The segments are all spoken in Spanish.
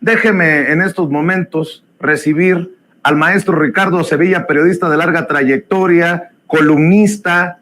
Déjeme en estos momentos recibir al maestro Ricardo Sevilla, periodista de larga trayectoria, columnista,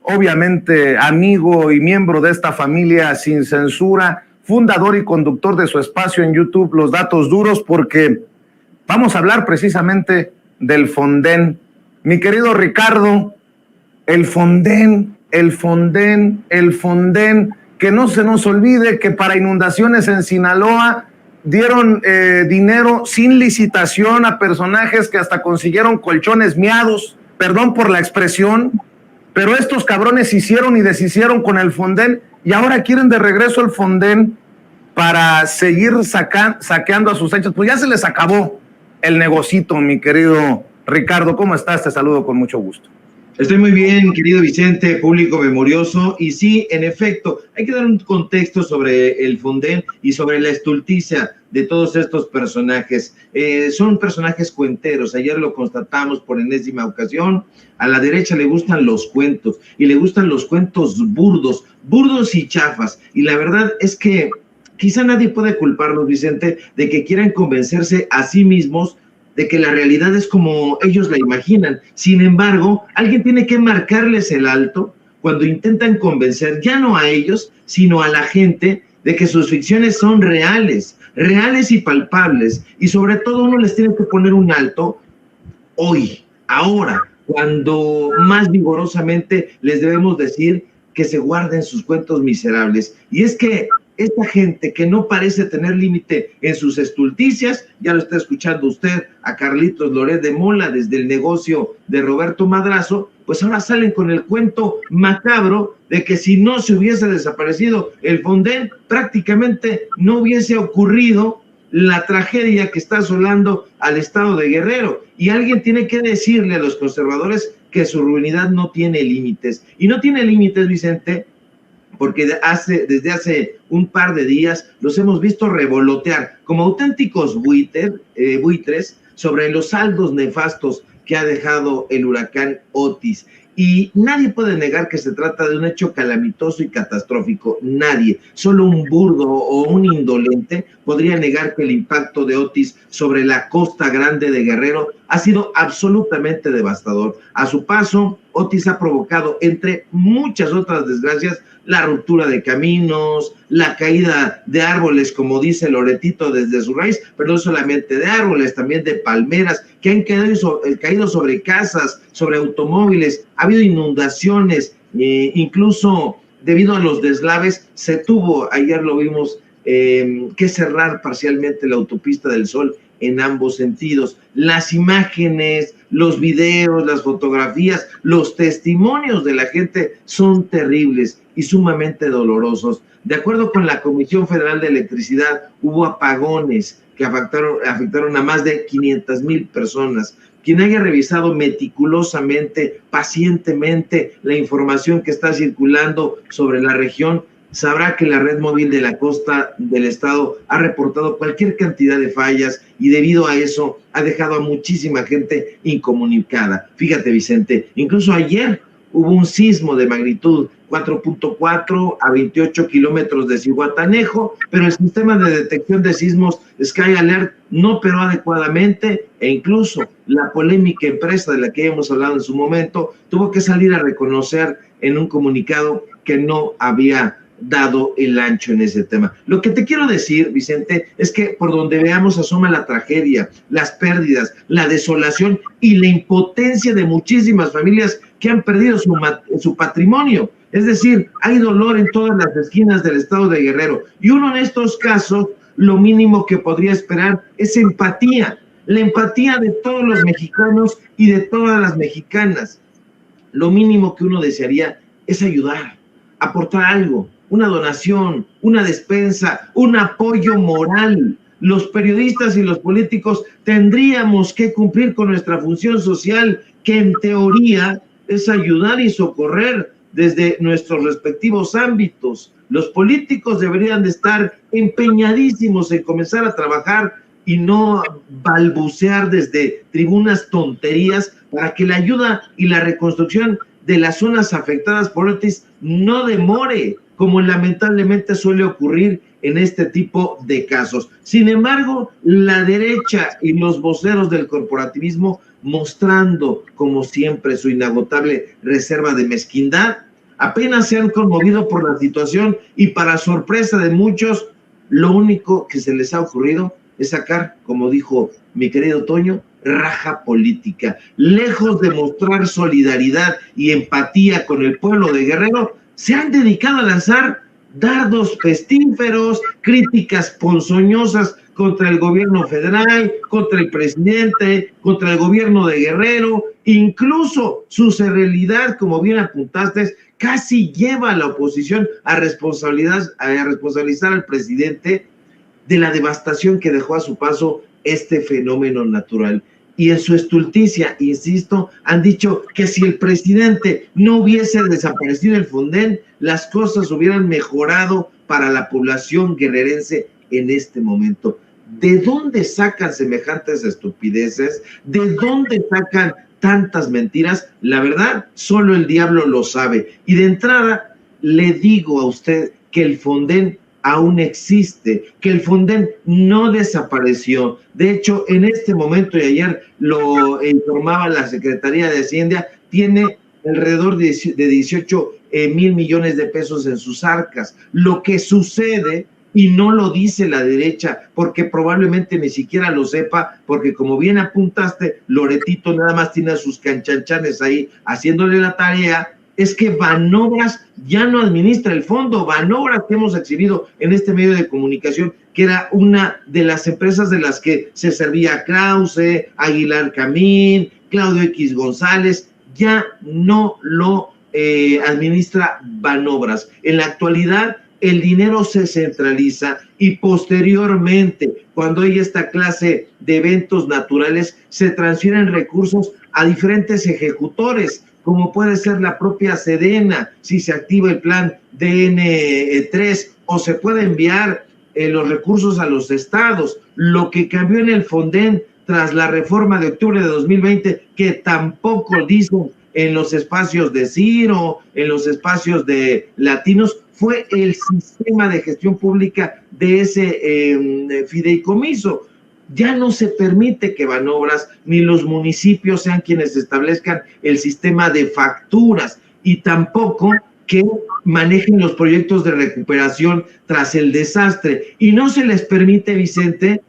obviamente amigo y miembro de esta familia Sin Censura, fundador y conductor de su espacio en YouTube, Los Datos Duros, porque vamos a hablar precisamente del Fonden. Mi querido Ricardo, el Fonden, que no se nos olvide que para inundaciones en Sinaloa dieron dinero sin licitación a personajes que hasta consiguieron colchones miados, perdón por la expresión, pero estos cabrones hicieron y deshicieron con el Fonden y ahora quieren de regreso el Fonden para seguir saqueando a sus hechos. Pues ya se les acabó el negocito, mi querido Ricardo. ¿Cómo estás? Te saludo con mucho gusto. Estoy muy bien, querido Vicente, público memorioso, y sí, en efecto, hay que dar un contexto sobre el Fonden y sobre la estulticia de todos estos personajes. Son personajes cuenteros, ayer lo constatamos por enésima ocasión. A la derecha le gustan los cuentos, y le gustan los cuentos burdos y chafas, y la verdad es que quizá nadie puede culparlos, Vicente, de que quieran convencerse a sí mismos de que la realidad es como ellos la imaginan. Sin embargo, alguien tiene que marcarles el alto cuando intentan convencer ya no a ellos, sino a la gente de que sus ficciones son reales y palpables, y sobre todo uno les tiene que poner un alto hoy, ahora, cuando más vigorosamente les debemos decir que se guarden sus cuentos miserables. Y es que esta gente que no parece tener límite en sus estulticias, ya lo está escuchando usted a Carlitos Loret de Mola desde el negocio de Roberto Madrazo, pues ahora salen con el cuento macabro de que si no se hubiese desaparecido el Fonden, prácticamente no hubiese ocurrido la tragedia que está asolando al estado de Guerrero. Y alguien tiene que decirle a los conservadores que su ruinidad no tiene límites. Y no tiene límites, Vicente, porque desde hace un par de días los hemos visto revolotear como auténticos buitres sobre los saldos nefastos que ha dejado el huracán Otis. Y nadie puede negar que se trata de un hecho calamitoso y catastrófico. Nadie, solo un burdo o un indolente podría negar que el impacto de Otis sobre la Costa Grande de Guerrero ha sido absolutamente devastador. A su paso, Otis ha provocado, entre muchas otras desgracias, la ruptura de caminos, la caída de árboles, como dice Loretito desde su raíz, pero no solamente de árboles, también de palmeras, que han caído sobre casas, sobre automóviles. Ha habido inundaciones, incluso debido a los deslaves, se tuvo, ayer lo vimos, que cerrar parcialmente la autopista del Sol en ambos sentidos. Las imágenes, los videos, las fotografías, los testimonios de la gente son terribles y sumamente dolorosos. De acuerdo con la Comisión Federal de Electricidad, hubo apagones que afectaron a más de 500,000 personas. Quien haya revisado meticulosamente, pacientemente, la información que está circulando sobre la región, sabrá que la red móvil de la costa del estado ha reportado cualquier cantidad de fallas y debido a eso ha dejado a muchísima gente incomunicada. Fíjate, Vicente, incluso ayer hubo un sismo de magnitud 4.4 a 28 kilómetros de Zihuatanejo, pero el sistema de detección de sismos Sky Alert no operó adecuadamente e incluso la polémica empresa de la que hemos hablado en su momento tuvo que salir a reconocer en un comunicado que no había dado el ancho en ese tema. Lo que te quiero decir, Vicente, es que por donde veamos asoma la tragedia, las pérdidas, la desolación y la impotencia de muchísimas familias que han perdido su patrimonio. Es decir, hay dolor en todas las esquinas del estado de Guerrero. Y uno en estos casos, lo mínimo que podría esperar es empatía. La empatía de todos los mexicanos y de todas las mexicanas. Lo mínimo que uno desearía es ayudar, aportar algo, una donación, una despensa, un apoyo moral. Los periodistas y los políticos tendríamos que cumplir con nuestra función social, que en teoría es ayudar y socorrer desde nuestros respectivos ámbitos. Los políticos deberían de estar empeñadísimos en comenzar a trabajar y no balbucear desde tribunas tonterías para que la ayuda y la reconstrucción de las zonas afectadas por Otis no demore, como lamentablemente suele ocurrir en este tipo de casos. Sin embargo, la derecha y los voceros del corporativismo, mostrando como siempre su inagotable reserva de mezquindad, apenas se han conmovido por la situación y para sorpresa de muchos, lo único que se les ha ocurrido es sacar, como dijo mi querido Toño, raja política. Lejos de mostrar solidaridad y empatía con el pueblo de Guerrero, se han dedicado a lanzar dardos pestíferos, críticas ponzoñosas contra el gobierno federal, contra el presidente, contra el gobierno de Guerrero. Incluso su serenidad, como bien apuntaste, casi lleva a la oposición a responsabilizar al presidente de la devastación que dejó a su paso este fenómeno natural. Y en su estulticia, insisto, han dicho que si el presidente no hubiese desaparecido el Fonden, las cosas hubieran mejorado para la población guerrerense en este momento. ¿De dónde sacan semejantes estupideces? ¿De dónde sacan tantas mentiras? La verdad, solo el diablo lo sabe. Y de entrada, le digo a usted que el Fonden aún existe, que el Fonden no desapareció. De hecho, en este momento, y ayer lo informaba la Secretaría de Hacienda, tiene alrededor de 18 mil millones de pesos en sus arcas. Lo que sucede, y no lo dice la derecha, porque probablemente ni siquiera lo sepa, porque como bien apuntaste, Loretito nada más tiene a sus canchanchanes ahí haciéndole la tarea, es que Banobras ya no administra el fondo. Banobras, que hemos exhibido en este medio de comunicación, que era una de las empresas de las que se servía Krause, Aguilar Camín, Claudio X González, ya no lo administra Banobras. En la actualidad, el dinero se centraliza y posteriormente, cuando hay esta clase de eventos naturales, se transfieren recursos a diferentes ejecutores, como puede ser la propia Sedena, si se activa el plan DN3, o se puede enviar los recursos a los estados. Lo que cambió en el Fonden tras la reforma de octubre de 2020, que tampoco dicen en los espacios de Ciro, en los espacios de Latinos, fue el sistema de gestión pública de ese fideicomiso. Ya no se permite que Banobras ni los municipios sean quienes establezcan el sistema de facturas y tampoco que manejen los proyectos de recuperación tras el desastre. Y no se les permite, Vicente,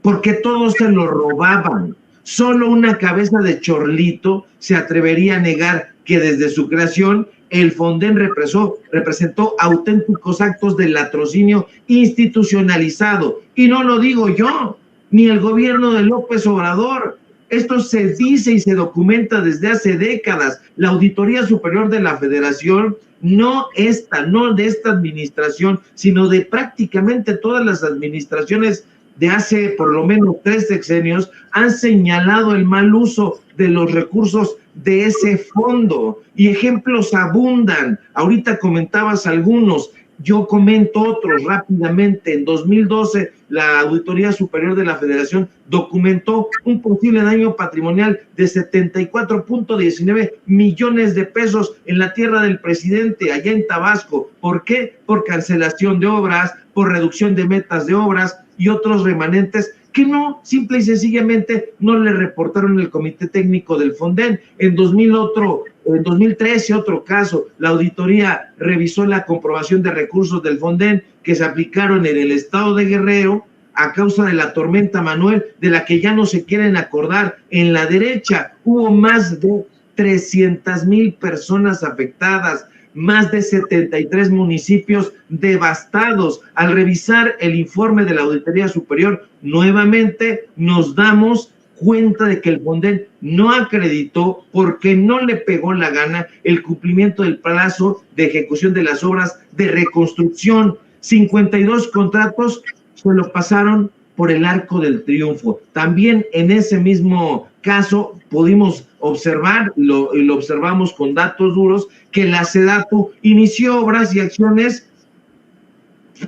porque todos se lo robaban. Solo una cabeza de chorlito se atrevería a negar que desde su creación el Fonden representó auténticos actos de latrocinio institucionalizado. Y no lo digo yo, ni el gobierno de López Obrador. Esto se dice y se documenta desde hace décadas. La Auditoría Superior de la Federación, no de esta administración, sino de prácticamente todas las administraciones de hace por lo menos 3 sexenios, han señalado el mal uso de los recursos de ese fondo. Y ejemplos abundan. Ahorita comentabas algunos. Yo comento otros rápidamente. En 2012, la Auditoría Superior de la Federación documentó un posible daño patrimonial de 74.19 millones de pesos en la tierra del presidente, allá en Tabasco. ¿Por qué? Por cancelación de obras, por reducción de metas de obras y otros remanentes que no, simple y sencillamente, no le reportaron el Comité Técnico del Fonden. En 2013, otro caso, la auditoría revisó la comprobación de recursos del Fonden que se aplicaron en el estado de Guerrero a causa de la tormenta Manuel, de la que ya no se quieren acordar. En la derecha hubo más de 300,000 personas afectadas, más de 73 municipios devastados. Al revisar el informe de la Auditoría Superior, nuevamente nos damos cuenta de que el Fonden no acreditó, porque no le pegó la gana, el cumplimiento del plazo de ejecución de las obras de reconstrucción. 52 contratos se lo pasaron por el arco del triunfo. También en ese mismo caso pudimos observar, lo observamos con datos duros, que la SEDATU inició obras y acciones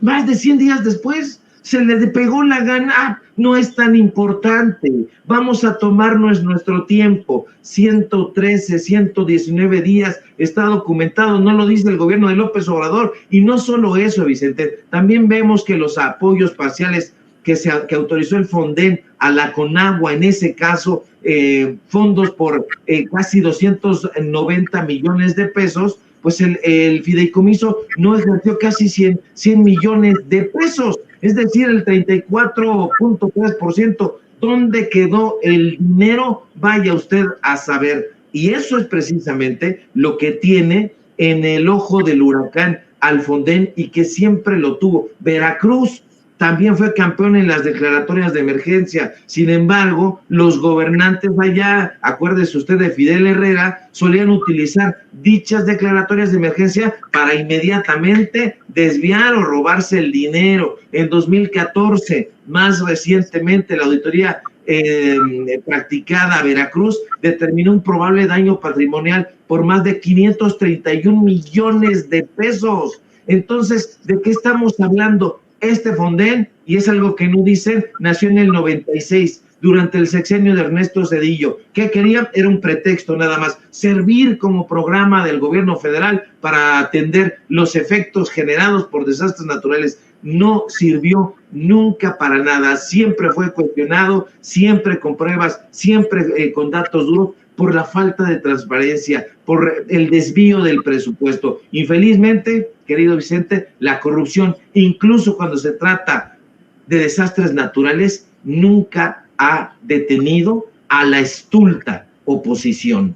más de 100 días después. se le pegó la gana, no es tan importante, vamos a tomarnos nuestro tiempo, 113, 119 días, está documentado, no lo dice el gobierno de López Obrador, y no solo eso, Vicente, también vemos que los apoyos parciales que autorizó el Fonden a la Conagua, en ese caso, fondos por casi 290 millones de pesos, pues el fideicomiso no ejerció casi 100 millones de pesos, es decir, el 34.3%. ¿Dónde quedó el dinero? Vaya usted a saber. Y eso es precisamente lo que tiene en el ojo del huracán al Fonden y que siempre lo tuvo. Veracruz también fue campeón en las declaratorias de emergencia. Sin embargo, los gobernantes allá, acuérdese usted de Fidel Herrera, solían utilizar dichas declaratorias de emergencia para inmediatamente desviar o robarse el dinero. En 2014, más recientemente, la auditoría practicada a Veracruz determinó un probable daño patrimonial por más de 531 millones de pesos. Entonces, ¿de qué estamos hablando? Este Fonden, y es algo que no dicen, nació en el 96, durante el sexenio de Ernesto Zedillo. ¿Qué quería? Era un pretexto nada más, servir como programa del gobierno federal para atender los efectos generados por desastres naturales. No sirvió nunca para nada, siempre fue cuestionado, siempre con pruebas, siempre con datos duros, por la falta de transparencia, por el desvío del presupuesto. Infelizmente, querido Vicente, la corrupción, incluso cuando se trata de desastres naturales, nunca ha detenido a la estulta oposición.